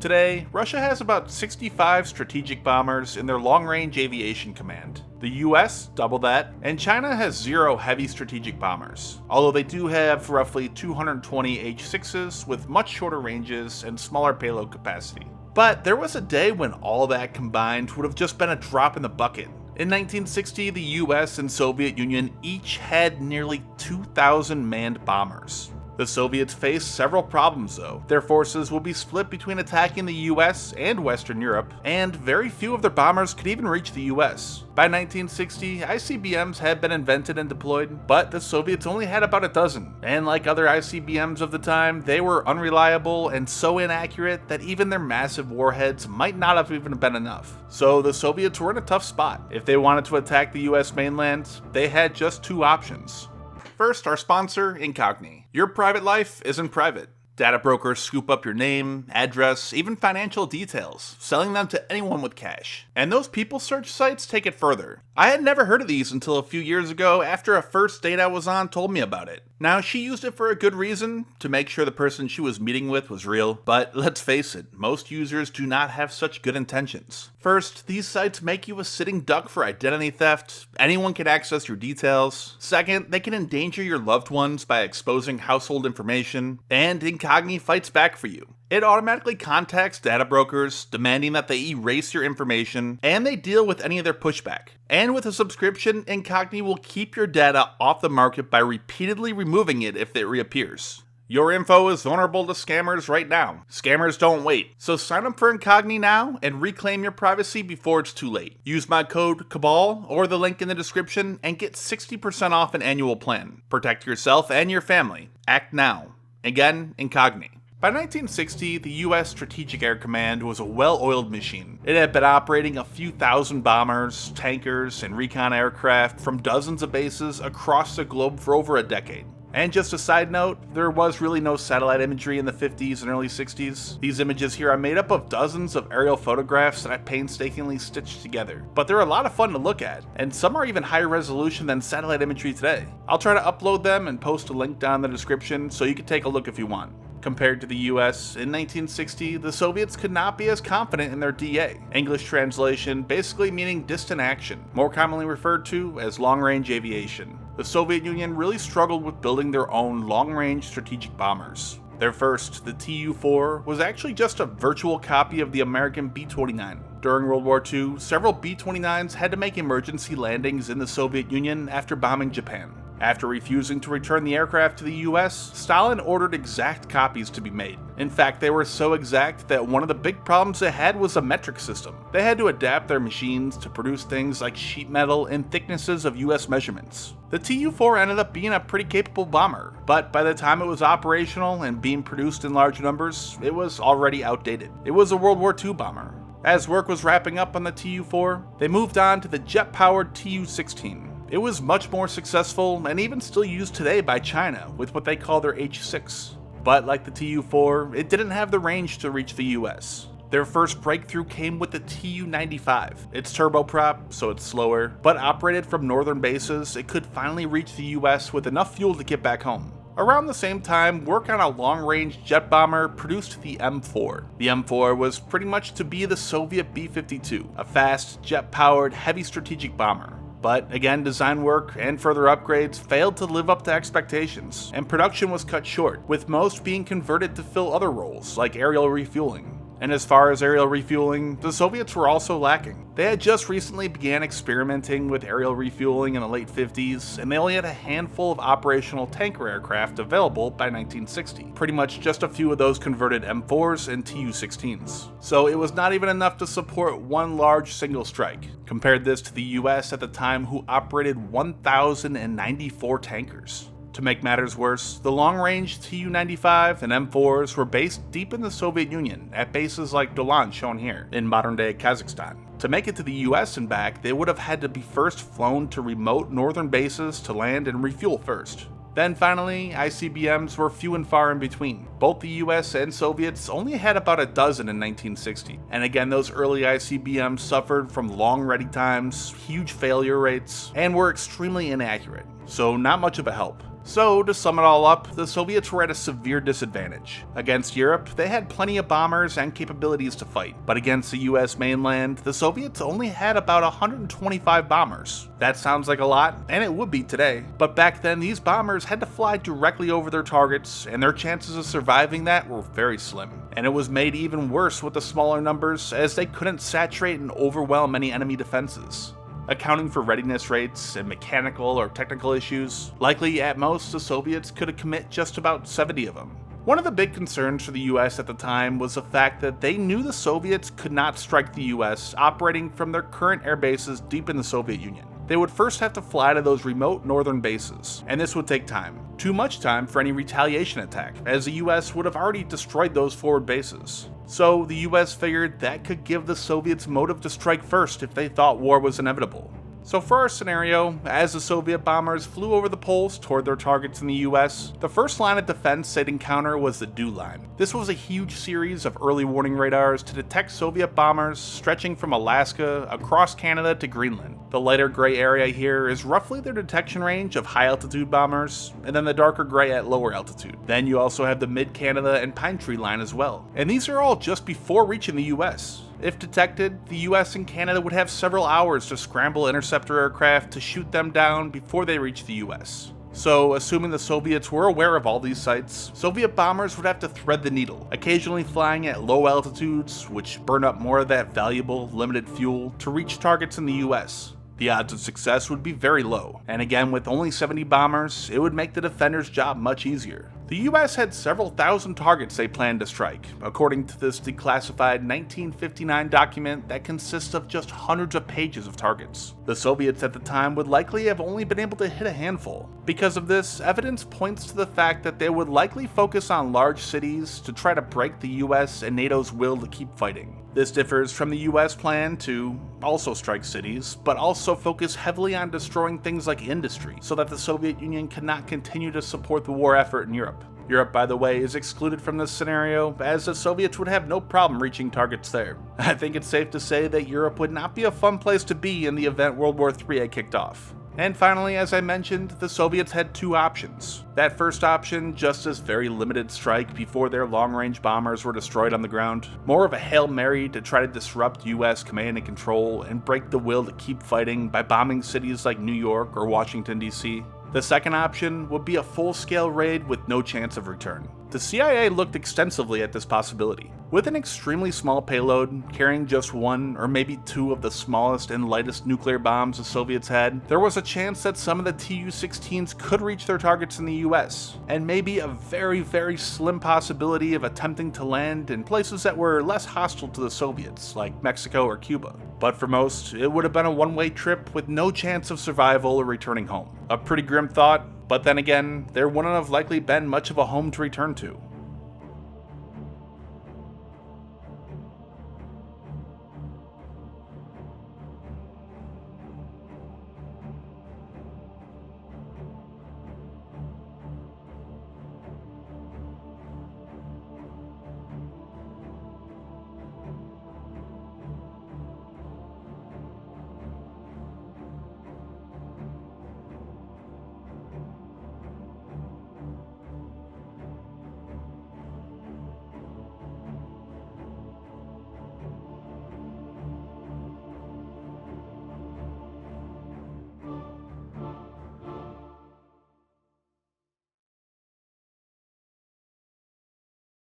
Today, Russia has about 65 strategic bombers in their long-range aviation command. The US, double that, and China has 0 heavy strategic bombers, although they do have roughly 220 H-6s with much shorter ranges and smaller payload capacity. But there was a day when all that combined would have just been a drop in the bucket. In 1960, the US and Soviet Union each had nearly 2,000 manned bombers. The Soviets faced several problems though. Their forces will be split between attacking the US and Western Europe, and very few of their bombers could even reach the US. By 1960, ICBMs had been invented and deployed, but the Soviets only had about a dozen, and like other ICBMs of the time, they were unreliable and so inaccurate that even their massive warheads might not have even been enough. So the Soviets were in a tough spot. If they wanted to attack the US mainland, they had just 2 options. First, our sponsor, Imagery. Your private life isn't private. Data brokers scoop up your name, address, even financial details, selling them to anyone with cash. And those people search sites take it further. I had never heard of these until a few years ago after a first date I was on told me about it. Now, she used it for a good reason, to make sure the person she was meeting with was real, but let's face it, most users do not have such good intentions. First, these sites make you a sitting duck for identity theft. Anyone can access your details. Second, they can endanger your loved ones by exposing household information. And Imagery fights back for you. It automatically contacts data brokers, demanding that they erase your information, and they deal with any of their pushback. And with a subscription, Imagery will keep your data off the market by repeatedly removing it if it reappears. Your info is vulnerable to scammers right now. Scammers don't wait. So sign up for Imagery now and reclaim your privacy before it's too late. Use my code CABAL or the link in the description and get 60% off an annual plan. Protect yourself and your family. Act now. Again, Imagery. By 1960, the US Strategic Air Command was a well-oiled machine. It had been operating a few thousand bombers, tankers, and recon aircraft from dozens of bases across the globe for over a decade. And just a side note, there was really no satellite imagery in the 50s and early 60s. These images here are made up of dozens of aerial photographs that I painstakingly stitched together. But they're a lot of fun to look at, and some are even higher resolution than satellite imagery today. I'll try to upload them and post a link down in the description so you can take a look if you want. Compared to the US, in 1960, the Soviets could not be as confident in their DA, English translation basically meaning distant action, more commonly referred to as long-range aviation. The Soviet Union really struggled with building their own long-range strategic bombers. Their first, the Tu-4, was actually just a virtual copy of the American B-29. During World War II, several B-29s had to make emergency landings in the Soviet Union after bombing Japan. After refusing to return the aircraft to the US, Stalin ordered exact copies to be made. In fact, they were so exact that one of the big problems they had was a metric system. They had to adapt their machines to produce things like sheet metal in thicknesses of US measurements. The Tu-4 ended up being a pretty capable bomber, but by the time it was operational and being produced in large numbers, it was already outdated. It was a World War II bomber. As work was wrapping up on the Tu-4, they moved on to the jet-powered Tu-16. It was much more successful and even still used today by China with what they call their H-6. But like the Tu-4, it didn't have the range to reach the US. Their first breakthrough came with the Tu-95. It's turboprop, so it's slower, but operated from northern bases, it could finally reach the US with enough fuel to get back home. Around the same time, work on a long-range jet bomber produced the M4. The M4 was pretty much to be the Soviet B-52, a fast, jet-powered, heavy strategic bomber. But again, design work and further upgrades failed to live up to expectations, and production was cut short, with most being converted to fill other roles, like aerial refueling. And as far as aerial refueling, the Soviets were also lacking. They had just recently began experimenting with aerial refueling in the late 50s, and they only had a handful of operational tanker aircraft available by 1960. Pretty much just a few of those converted M4s and Tu-16s. So it was not even enough to support one large single strike. Compared this to the US at the time, who operated 1,094 tankers. To make matters worse, the long-range Tu-95 and M4s were based deep in the Soviet Union at bases like Dolan shown here, in modern-day Kazakhstan. To make it to the US and back, they would have had to be first flown to remote northern bases to land and refuel first. Then finally, ICBMs were few and far in between. Both the US and Soviets only had about a dozen in 1960. And again, those early ICBMs suffered from long ready times, huge failure rates, and were extremely inaccurate. So not much of a help. So, to sum it all up, the Soviets were at a severe disadvantage. Against Europe, they had plenty of bombers and capabilities to fight, but against the US mainland, the Soviets only had about 125 bombers. That sounds like a lot, and it would be today, but back then these bombers had to fly directly over their targets, and their chances of surviving that were very slim. And it was made even worse with the smaller numbers, as they couldn't saturate and overwhelm any enemy defenses. Accounting for readiness rates and mechanical or technical issues, likely at most the Soviets could commit just about 70 of them. One of the big concerns for the US at the time was the fact that they knew the Soviets could not strike the US operating from their current air bases deep in the Soviet Union. They would first have to fly to those remote northern bases, and this would take time. Too much time for any retaliation attack, as the US would have already destroyed those forward bases. So the US figured that could give the Soviets motive to strike first if they thought war was inevitable. So for our scenario, as the Soviet bombers flew over the poles toward their targets in the US, the first line of defense they'd encounter was the DEW line. This was a huge series of early warning radars to detect Soviet bombers stretching from Alaska across Canada to Greenland. The lighter gray area here is roughly their detection range of high altitude bombers, and then the darker gray at lower altitude. Then you also have the Mid-Canada and Pine Tree line as well. And these are all just before reaching the US. If detected, the US and Canada would have several hours to scramble interceptor aircraft to shoot them down before they reach the US. So, assuming the Soviets were aware of all these sites, Soviet bombers would have to thread the needle, occasionally flying at low altitudes, which burn up more of that valuable, limited fuel, to reach targets in the US. The odds of success would be very low, and again with only 70 bombers, it would make the defenders' job much easier. The US had several thousand targets they planned to strike, according to this declassified 1959 document that consists of just hundreds of pages of targets. The Soviets at the time would likely have only been able to hit a handful. Because of this, evidence points to the fact that they would likely focus on large cities to try to break the US and NATO's will to keep fighting. This differs from the US plan to also strike cities, but also focus heavily on destroying things like industry, so that the Soviet Union cannot continue to support the war effort in Europe. Europe, by the way, is excluded from this scenario, as the Soviets would have no problem reaching targets there. I think it's safe to say that Europe would not be a fun place to be in the event World War III had kicked off. And finally, as I mentioned, the Soviets had two options. That first option, just this very limited strike before their long-range bombers were destroyed on the ground. More of a Hail Mary to try to disrupt US command and control and break the will to keep fighting by bombing cities like New York or Washington, D.C. The second option would be a full-scale raid with no chance of return. The CIA looked extensively at this possibility. With an extremely small payload, carrying just one or maybe two of the smallest and lightest nuclear bombs the Soviets had, there was a chance that some of the Tu-16s could reach their targets in the US, and maybe a very, very slim possibility of attempting to land in places that were less hostile to the Soviets, like Mexico or Cuba. But for most, it would have been a one-way trip with no chance of survival or returning home. A pretty grim thought, but then again, there wouldn't have likely been much of a home to return to.